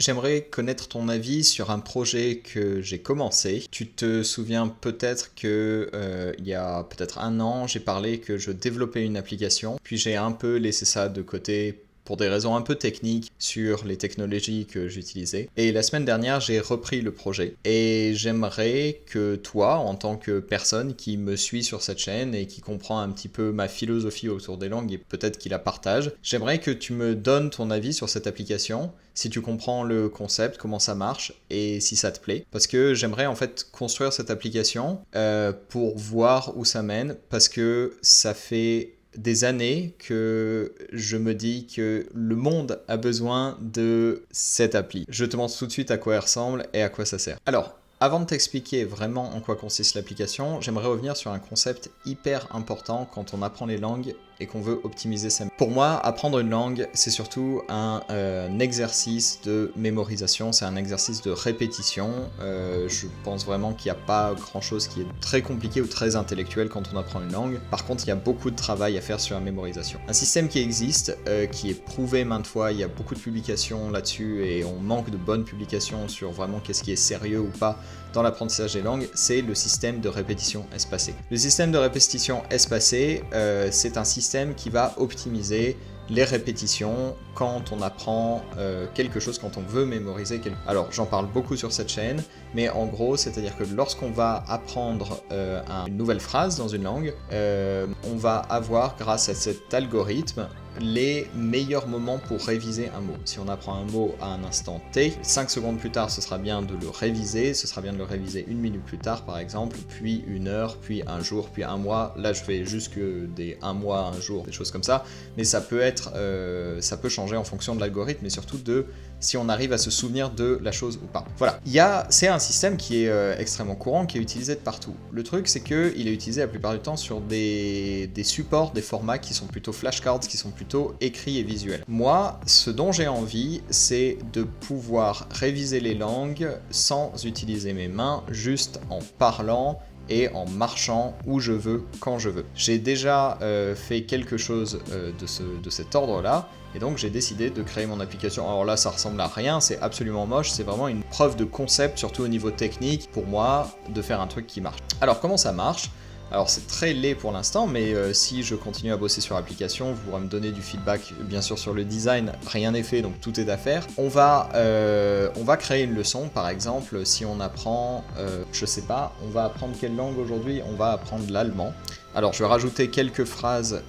J'aimerais connaître ton avis sur un projet que j'ai commencé. Tu te souviens peut-être que il y a peut-être un an, j'ai parlé que je développais une application, puis j'ai un peu laissé ça de côté pour des raisons un peu techniques sur les technologies que j'utilisais. Et la semaine dernière, j'ai repris le projet. Et j'aimerais que toi, en tant que personne qui me suit sur cette chaîne et qui comprend un petit peu ma philosophie autour des langues et peut-être qui la partage, j'aimerais que tu me donnes ton avis sur cette application, si tu comprends le concept, comment ça marche et si ça te plaît. Parce que j'aimerais en fait construire cette application pour voir où ça mène, parce que ça fait des années que je me dis que le monde a besoin de cette appli. Je te montre tout de suite à quoi elle ressemble et à quoi ça sert. Alors, avant de t'expliquer vraiment en quoi consiste l'application, j'aimerais revenir sur un concept hyper important quand on apprend les langues et qu'on veut optimiser sa mémoire. Pour moi, apprendre une langue, c'est surtout un exercice de mémorisation, c'est un exercice de répétition. Je pense vraiment qu'il n'y a pas grand-chose qui est très compliqué ou très intellectuel quand on apprend une langue. Par contre, il y a beaucoup de travail à faire sur la mémorisation. Un système qui existe, qui est prouvé maintes fois, il y a beaucoup de publications là-dessus et on manque de bonnes publications sur vraiment qu'est-ce qui est sérieux ou pas dans l'apprentissage des langues, c'est le système de répétition espacée. Le système de répétition espacée, c'est un système qui va optimiser les répétitions quand on apprend quelque chose, quand on veut mémoriser quelque chose. Alors, j'en parle beaucoup sur cette chaîne, mais en gros, c'est-à-dire que lorsqu'on va apprendre une nouvelle phrase dans une langue, on va avoir, grâce à cet algorithme, les meilleurs moments pour réviser un mot. Si on apprend un mot à un instant T, 5 secondes plus tard, ce sera bien de le réviser, ce sera bien de le réviser 1 minute plus tard, par exemple, puis 1 heure, puis un jour, puis un mois. Là, je fais jusque des 1 mois, 1 jour, des choses comme ça, mais ça peut être, ça peut changer en fonction de l'algorithme, et surtout de si on arrive à se souvenir de la chose ou pas. Voilà, c'est un système qui est extrêmement courant, qui est utilisé de partout. Le truc, c'est qu'il est utilisé la plupart du temps sur des supports, des formats qui sont plutôt flashcards, qui sont plutôt écrits et visuels. Moi, ce dont j'ai envie, c'est de pouvoir réviser les langues sans utiliser mes mains, juste en parlant et en marchant où je veux, quand je veux. J'ai déjà fait quelque chose de cet ordre-là, et donc j'ai décidé de créer mon application. Alors là, ça ressemble à rien, c'est absolument moche, c'est vraiment une preuve de concept, surtout au niveau technique, pour moi, de faire un truc qui marche. Alors comment ça marche ? Alors c'est très laid pour l'instant, mais si je continue à bosser sur l'application, vous pourrez me donner du feedback bien sûr sur le design, rien n'est fait donc tout est à faire. On va créer une leçon, par exemple, si on apprend, je sais pas, on va apprendre quelle langue aujourd'hui ? On va apprendre l'allemand. Alors je vais rajouter quelques phrases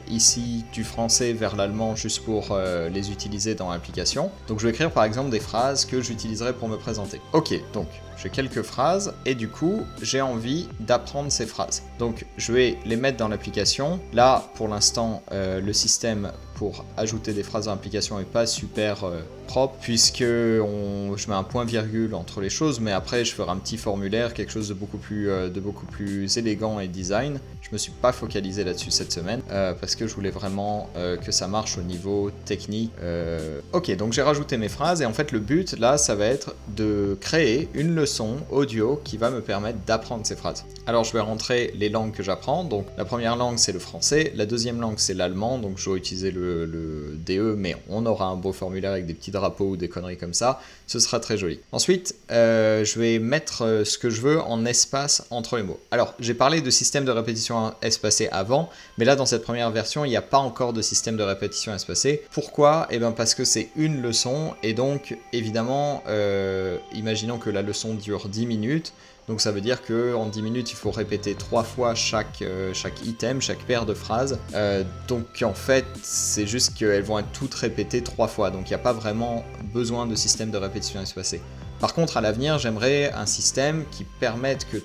ici du français vers l'allemand juste pour les utiliser dans l'application. Donc je vais écrire par exemple des phrases que j'utiliserai pour me présenter. Ok, donc j'ai quelques phrases et du coup j'ai envie d'apprendre ces phrases. Donc je vais les mettre dans l'application. Là pour l'instant le système pour ajouter des phrases dans l'application n'est pas super propre puisque je mets un point virgule entre les choses, mais après je ferai un petit formulaire, quelque chose de beaucoup plus élégant et design. Je me suis pas focalisé là-dessus cette semaine parce que je voulais vraiment que ça marche au niveau technique. Ok, donc j'ai rajouté mes phrases et en fait le but là ça va être de créer une leçon audio qui va me permettre d'apprendre ces phrases. Alors je vais rentrer les langues que j'apprends. Donc la première langue c'est le français, la deuxième langue c'est l'allemand, donc je vais utiliser le DE, mais on aura un beau formulaire avec des petits drapeaux ou des conneries comme ça, ce sera très joli. Ensuite, je vais mettre ce que je veux en espace entre les mots. Alors, j'ai parlé de système de répétition espacé avant, mais là, dans cette première version, il n'y a pas encore de système de répétition espacé. Pourquoi ? Eh bien, parce que c'est une leçon, et donc, évidemment, imaginons que la leçon dure 10 minutes, donc ça veut dire qu'en 10 minutes, il faut répéter 3 fois chaque item, chaque paire de phrases. Donc en fait, c'est juste qu'elles vont être toutes répétées 3 fois. Donc il n'y a pas vraiment besoin de système de répétition espacée. Par contre, à l'avenir, j'aimerais un système qui permette que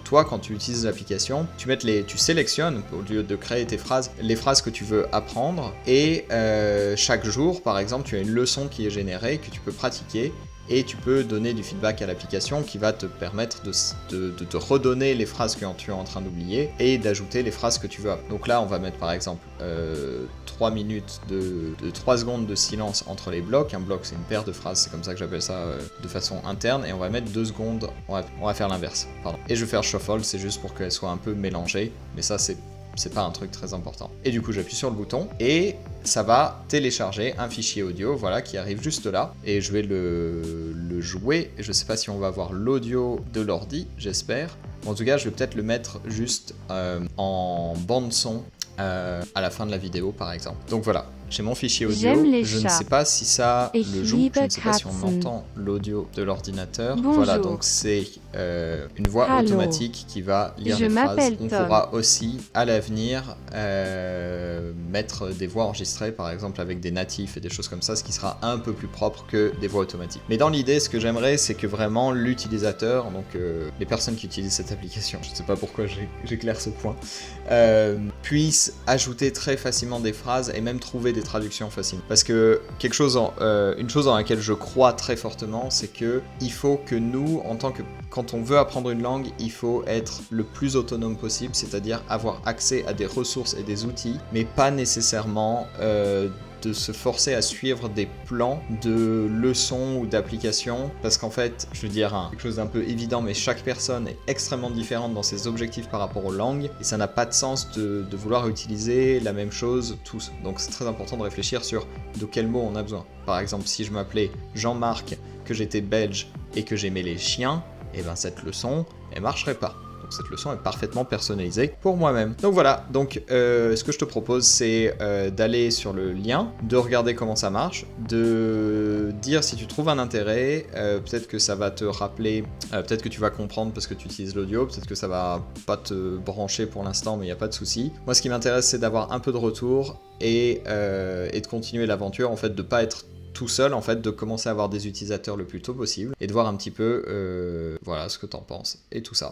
toi, quand tu utilises l'application, tu sélectionnes, au lieu de créer tes phrases, les phrases que tu veux apprendre. Et chaque jour, par exemple, tu as une leçon qui est générée, que tu peux pratiquer. Et tu peux donner du feedback à l'application qui va te permettre de te redonner les phrases que tu es en train d'oublier et d'ajouter les phrases que tu veux. Donc là, on va mettre par exemple 3 minutes de 3 secondes de silence entre les blocs. Un bloc, c'est une paire de phrases, c'est comme ça que j'appelle ça de façon interne. Et on va mettre 2 secondes, on va faire l'inverse. Pardon. Et je vais faire shuffle, c'est juste pour qu'elle soit un peu mélangée. Mais ça, c'est c'est pas un truc très important. Et du coup, j'appuie sur le bouton et ça va télécharger un fichier audio, voilà, qui arrive juste là. Et je vais le jouer. Je sais pas si on va avoir l'audio de l'ordi, j'espère. En tout cas, je vais peut-être le mettre juste en bande son à la fin de la vidéo, par exemple. Donc voilà. J'ai mon fichier audio, je ne sais pas si ça le joue, je ne sais pas si on entend l'audio de l'ordinateur. Voilà, donc c'est une voix automatique qui va lire les phrases. On pourra aussi, à l'avenir, mettre des voix enregistrées, par exemple avec des natifs et des choses comme ça, ce qui sera un peu plus propre que des voix automatiques. Mais dans l'idée, ce que j'aimerais, c'est que vraiment l'utilisateur, donc les personnes qui utilisent cette application, je ne sais pas pourquoi j'éclaire ce point, puissent ajouter très facilement des phrases et même trouver des traductions faciles. Parce que une chose dans laquelle je crois très fortement, c'est que il faut que nous, quand on veut apprendre une langue, il faut être le plus autonome possible, c'est-à-dire avoir accès à des ressources et des outils, mais pas nécessairement de se forcer à suivre des plans de leçons ou d'applications, parce qu'en fait, je veux dire quelque chose d'un peu évident, mais chaque personne est extrêmement différente dans ses objectifs par rapport aux langues, et ça n'a pas de sens de vouloir utiliser la même chose tous. Donc c'est très important de réfléchir sur de quels mots on a besoin. Par exemple, si je m'appelais Jean-Marc, que j'étais belge et que j'aimais les chiens, et ben cette leçon, elle marcherait pas. Cette leçon est parfaitement personnalisée pour moi-même. Donc voilà, donc ce que je te propose, c'est d'aller sur le lien, de regarder comment ça marche, de dire si tu trouves un intérêt, peut-être que ça va te rappeler, peut-être que tu vas comprendre parce que tu utilises l'audio, peut-être que ça va pas te brancher pour l'instant, mais il n'y a pas de souci. Moi, ce qui m'intéresse, c'est d'avoir un peu de retour et de continuer l'aventure, en fait, de pas être tout seul, en fait, de commencer à avoir des utilisateurs le plus tôt possible et de voir un petit peu voilà ce que t'en penses et tout ça.